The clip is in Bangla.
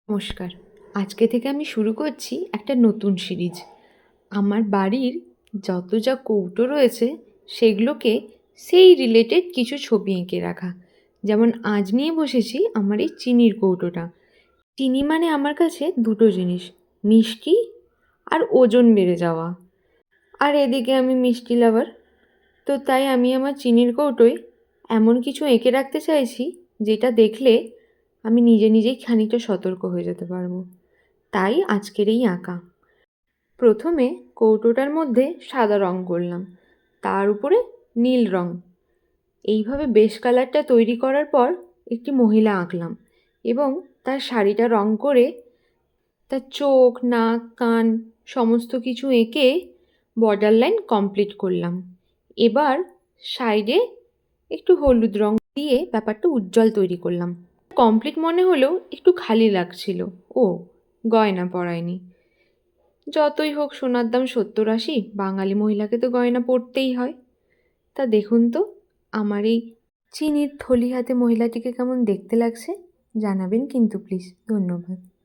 নমস্কার। আজকে থেকে আমি শুরু করছি একটা নতুন সিরিজ। আমার বাড়ির যত যা কৌটো রয়েছে সেগুলোকে সেই রিলেটেড কিছু ছবি এঁকে রাখা। যেমন আজ নিয়ে বসেছি আমার এই চিনির কৌটোটা। চিনি মানে আমার কাছে দুটো জিনিস, মিষ্টি আর ওজন বেড়ে যাওয়া। আর এদিকে আমি মিষ্টি লাভার, তো তাই আমি আমার চিনির কৌটোয় এমন কিছু এঁকে রাখতে চাইছি যেটা দেখলে আমি নিজে নিজেই খানিকটা সতর্ক হয়ে যেতে পারবো। তাই আজকের এই আঁকা। প্রথমে কৌটোটার মধ্যে সাদা রং করলাম, তার উপরে নীল রং। এইভাবে বেশ কালারটা তৈরি করার পর একটি মহিলা আঁকলাম এবং তার শাড়িটা রং করে তার চোখ, নাক, কান সমস্ত কিছু এঁকে বর্ডার লাইন কমপ্লিট করলাম। এবার সাইডে একটু হলুদ রং দিয়ে ব্যাপারটা উজ্জ্বল তৈরি করলাম। কমপ্লিট মনে হলেও একটু খালি লাগছিল। ও গয়না পরায়নি। যতই হোক সোনার দাম 70-80, বাঙালি মহিলাকে তো গয়না পরতেই হয়। তা দেখুন তো আমার এই চিনির থলি হাতে মহিলাটিকে কেমন দেখতে লাগছে, জানাবেন কিন্তু প্লিজ। ধন্যবাদ।